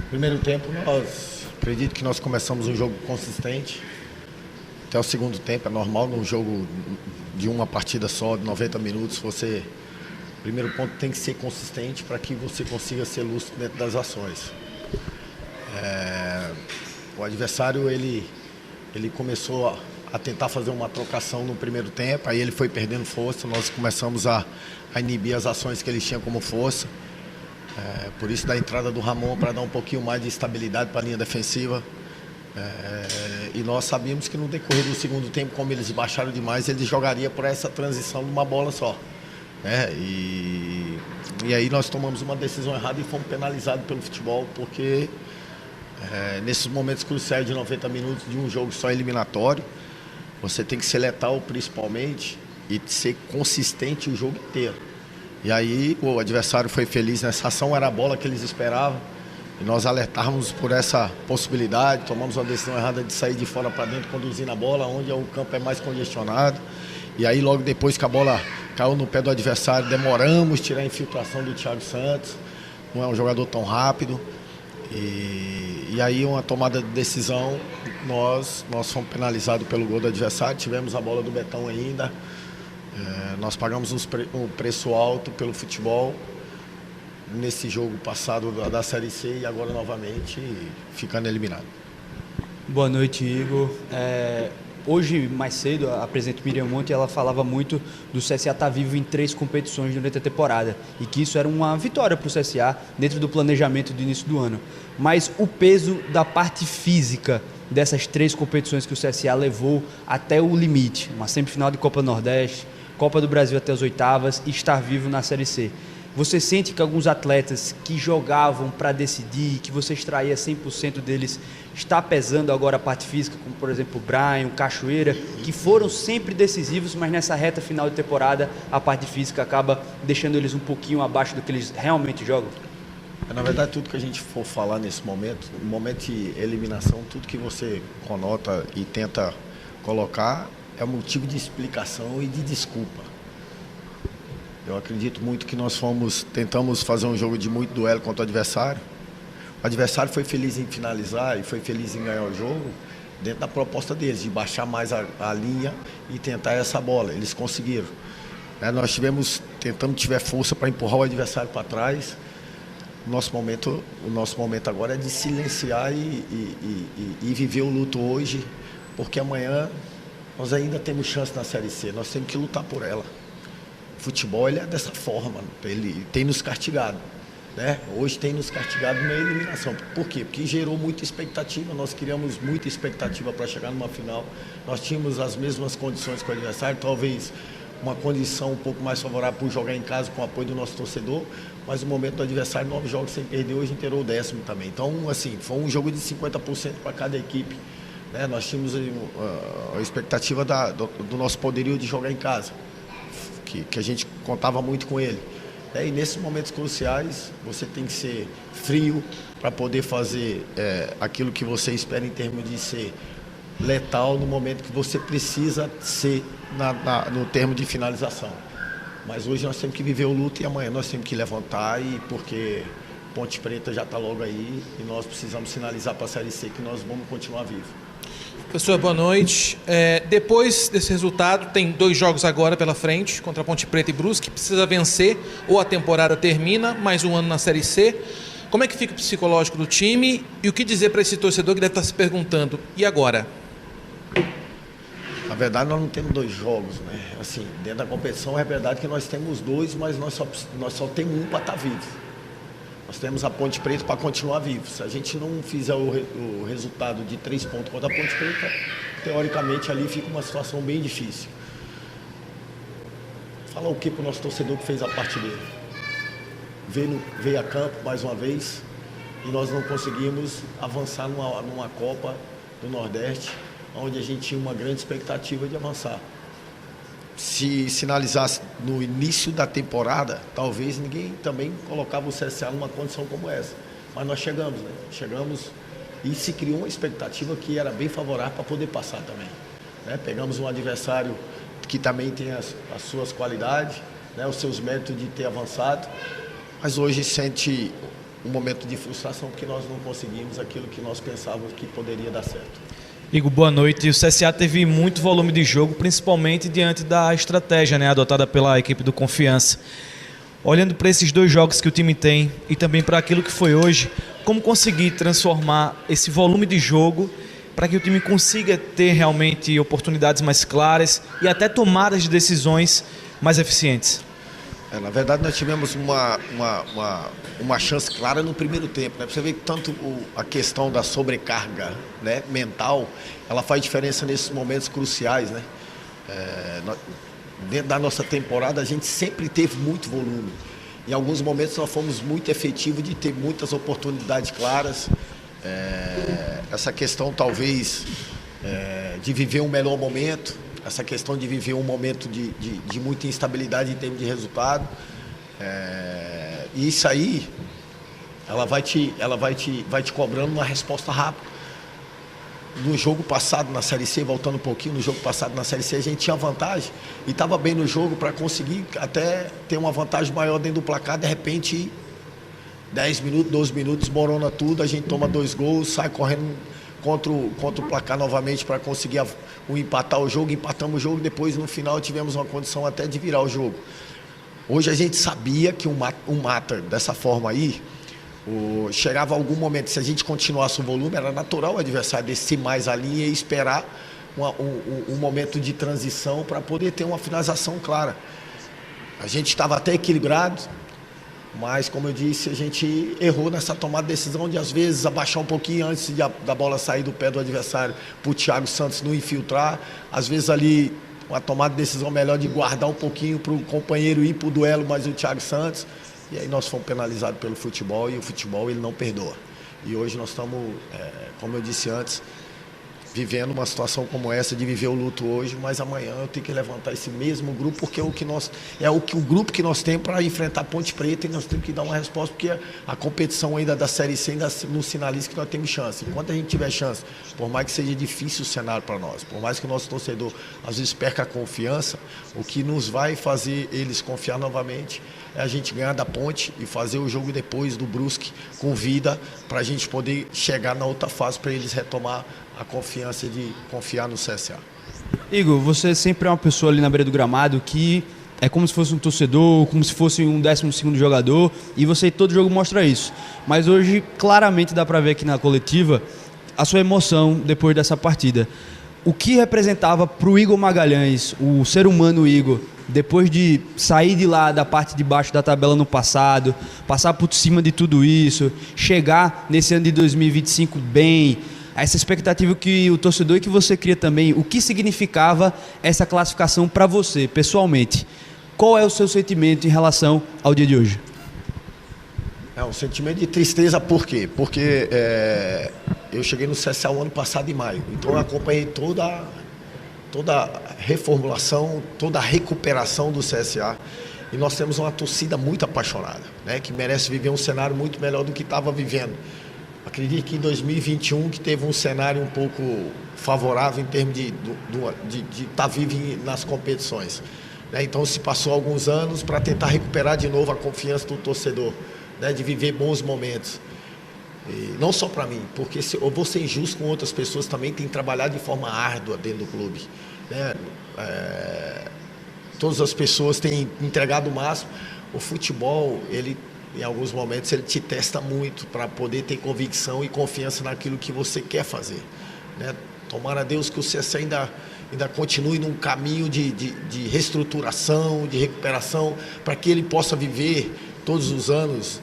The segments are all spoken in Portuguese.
Primeiro tempo, acredito que nós começamos um jogo consistente. Até o segundo tempo, é normal num jogo de uma partida só, de 90 minutos, primeiro ponto tem que ser consistente para que você consiga ser lúcido dentro das ações. O adversário, ele começou a tentar fazer uma trocação no primeiro tempo, aí ele foi perdendo força, nós começamos a inibir as ações que ele tinha como força. Por isso da entrada do Ramon para dar um pouquinho mais de estabilidade para a linha defensiva. E nós sabíamos que no decorrer do segundo tempo, como eles baixaram demais, eles jogariam por essa transição de uma bola só. E aí nós tomamos uma decisão errada e fomos penalizados pelo futebol, porque nesses momentos cruciais de 90 minutos de um jogo só eliminatório, você tem que ser letal principalmente e ser consistente o jogo inteiro. E aí o adversário foi feliz nessa ação, era a bola que eles esperavam. E nós alertávamos por essa possibilidade, tomamos uma decisão errada de sair de fora para dentro, conduzindo a bola, onde o campo é mais congestionado. E aí logo depois que a bola caiu no pé do adversário, demoramos tirar a infiltração do Thiago Santos. Não é um jogador tão rápido. E aí uma tomada de decisão, nós fomos penalizados pelo gol do adversário, tivemos a bola do Betão ainda. Nós pagamos um preço alto pelo futebol nesse jogo passado da Série C e agora novamente ficando eliminado. Boa noite, Igor. Hoje, mais cedo, a presidente Miriam Monte, ela falava muito do CSA estar vivo em 3 competições durante a temporada e que isso era uma vitória para o CSA dentro do planejamento do início do ano. Mas o peso da parte física dessas 3 competições que o CSA levou até o limite, uma semifinal de Copa Nordeste, Copa do Brasil até as oitavas e estar vivo na Série C. Você sente que alguns atletas que jogavam para decidir, que você extraía 100% deles, está pesando agora a parte física, como por exemplo o Brian, o Cachoeira, que foram sempre decisivos, mas nessa reta final de temporada a parte física acaba deixando eles um pouquinho abaixo do que eles realmente jogam? Na verdade, tudo que a gente for falar nesse momento, no momento de eliminação, tudo que você conota e tenta colocar é motivo de explicação e de desculpa. Eu acredito muito que nós tentamos fazer um jogo de muito duelo contra o adversário. O adversário foi feliz em finalizar e foi feliz em ganhar o jogo dentro da proposta deles, de baixar mais a linha e tentar essa bola. Eles conseguiram. Nós tentamos tiver força para empurrar o adversário para trás. O nosso momento agora é de silenciar e viver o luto hoje, porque amanhã nós ainda temos chance na Série C, nós temos que lutar por ela. O futebol ele é dessa forma, ele tem nos castigado. Hoje tem nos castigado na eliminação. Por quê? Porque gerou muita expectativa, nós criamos muita expectativa para chegar numa final. Nós tínhamos as mesmas condições com o adversário, talvez uma condição um pouco mais favorável por jogar em casa com o apoio do nosso torcedor, mas o momento do adversário, 9 jogos sem perder, hoje inteirou o 10º também. Então, assim, foi um jogo de 50% para cada equipe. Nós tínhamos a expectativa do nosso poderio de jogar em casa, que a gente contava muito com ele. E nesses momentos cruciais, você tem que ser frio para poder fazer aquilo que você espera em termos de ser letal no momento que você precisa ser no termo de finalização. Mas hoje nós temos que viver o luto e amanhã nós temos que levantar, porque Ponte Preta já está logo aí e nós precisamos sinalizar para a Série C que nós vamos continuar vivos. Professor, boa noite. Depois desse resultado, tem 2 jogos agora pela frente, contra Ponte Preta e Brusque, precisa vencer ou a temporada termina, mais um ano na Série C. Como é que fica o psicológico do time e o que dizer para esse torcedor que deve estar se perguntando, e agora? Na verdade, nós não temos 2 jogos, Assim, dentro da competição é verdade que nós temos 2, mas nós só temos um para estar vivo. Nós temos a Ponte Preta para continuar vivo. Se a gente não fizer o resultado de 3 pontos contra a Ponte Preta, teoricamente ali fica uma situação bem difícil. Falar o que para o nosso torcedor que fez a parte dele? Veio a campo mais uma vez e nós não conseguimos avançar numa Copa do Nordeste, onde a gente tinha uma grande expectativa de avançar. Se sinalizasse no início da temporada, talvez ninguém também colocava o CSA numa condição como essa. Mas nós chegamos, Chegamos e se criou uma expectativa que era bem favorável para poder passar também. Pegamos um adversário que também tem as suas qualidades, os seus méritos de ter avançado, mas hoje sente um momento de frustração, porque nós não conseguimos aquilo que nós pensávamos que poderia dar certo. Igor, boa noite. O CSA teve muito volume de jogo, principalmente diante da estratégia, né, adotada pela equipe do Confiança. Olhando para esses 2 jogos que o time tem e também para aquilo que foi hoje, como conseguir transformar esse volume de jogo para que o time consiga ter realmente oportunidades mais claras e até tomadas de decisões mais eficientes? Na verdade, nós tivemos uma chance clara no primeiro tempo, né? Você vê que tanto a questão da sobrecarga, né, mental, ela faz diferença nesses momentos cruciais, né? Dentro da nossa temporada, a gente sempre teve muito volume. Em alguns momentos, nós fomos muito efetivos de ter muitas oportunidades claras. Essa questão, talvez, de viver um melhor momento, essa questão de viver um momento de muita instabilidade em termos de resultado. E isso aí, ela vai te cobrando uma resposta rápida. No jogo passado na Série C, voltando um pouquinho, no jogo passado na Série C, a gente tinha vantagem e estava bem no jogo para conseguir até ter uma vantagem maior dentro do placar. De repente, 10 minutos, 12 minutos, desmorona tudo, a gente toma 2 gols, sai correndo contra o placar novamente para conseguir empatar o jogo. Empatamos o jogo, depois no final tivemos uma condição até de virar o jogo. Hoje a gente sabia que um mata dessa forma aí, chegava algum momento, se a gente continuasse o volume, era natural o adversário descer mais a linha e esperar um momento de transição para poder ter uma finalização clara. A gente estava até equilibrado, mas, como eu disse, a gente errou nessa tomada de decisão de, às vezes, abaixar um pouquinho antes da bola sair do pé do adversário para o Thiago Santos não infiltrar. Às vezes, ali, uma tomada de decisão melhor de guardar um pouquinho para o companheiro ir para o duelo, mas o Thiago Santos. E aí nós fomos penalizados pelo futebol, e o futebol ele não perdoa. E hoje nós estamos, como eu disse antes, vivendo uma situação como essa, de viver o luto hoje, mas amanhã eu tenho que levantar esse mesmo grupo, porque o grupo que nós temos para enfrentar a Ponte Preta, e nós temos que dar uma resposta, porque a competição ainda da Série C ainda nos sinaliza que nós temos chance. Enquanto a gente tiver chance, por mais que seja difícil o cenário para nós, por mais que o nosso torcedor às vezes perca a confiança, o que nos vai fazer eles confiar novamente é a gente ganhar da Ponte e fazer o jogo depois do Brusque com vida, para a gente poder chegar na outra fase, para eles retomar a confiança de confiar no CSA. Igor, você sempre é uma pessoa ali na beira do gramado que é como se fosse um torcedor, como se fosse um 12º jogador, e você todo jogo mostra isso. Mas hoje, claramente dá para ver aqui na coletiva a sua emoção depois dessa partida. O que representava para o Igor Magalhães, o ser humano Igor, depois de sair de lá da parte de baixo da tabela no passado, passar por cima de tudo isso, chegar nesse ano de 2025 bem, essa expectativa que o torcedor e que você cria também, o que significava essa classificação para você, pessoalmente? Qual é o seu sentimento em relação ao dia de hoje? Um sentimento de tristeza, por quê? Porque eu cheguei no CSA o ano passado em maio, então eu acompanhei toda a reformulação, toda a recuperação do CSA, e nós temos uma torcida muito apaixonada, né, que merece viver um cenário muito melhor do que estava vivendo. Acredito que em 2021, que teve um cenário um pouco favorável em termos de estar vivo nas competições, né? Então se passou alguns anos para tentar recuperar de novo a confiança do torcedor, né, de viver bons momentos. E não só para mim, porque eu vou ser injusto com outras pessoas também que têm trabalhado de forma árdua dentro do clube, né? Todas as pessoas têm entregado o máximo. O futebol, ele, em alguns momentos, ele te testa muito para poder ter convicção e confiança naquilo que você quer fazer, né? Tomara a Deus que o CSA ainda continue num caminho de reestruturação, de recuperação, para que ele possa viver todos os anos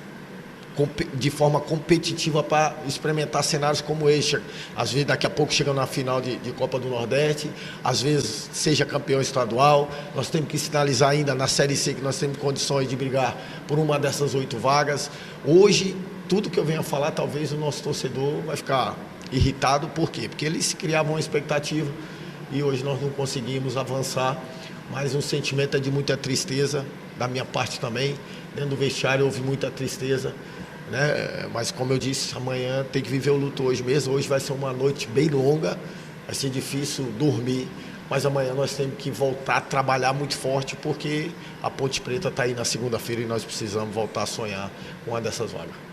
de forma competitiva, para experimentar cenários como este. Às vezes daqui a pouco chega na final de Copa do Nordeste, às vezes seja campeão estadual. Nós temos que sinalizar ainda na Série C que nós temos condições de brigar por uma dessas 8 vagas. Hoje, tudo que eu venho a falar, talvez o nosso torcedor vai ficar irritado. Por quê? Porque eles criavam uma expectativa e hoje nós não conseguimos avançar. Mas o sentimento é de muita tristeza, da minha parte também. Dentro do vestiário houve muita tristeza, né? Mas, como eu disse, amanhã tem que viver o luto hoje mesmo. Hoje vai ser uma noite bem longa, vai ser difícil dormir, mas amanhã nós temos que voltar a trabalhar muito forte, porque a Ponte Preta está aí na segunda-feira e nós precisamos voltar a sonhar com uma dessas vagas.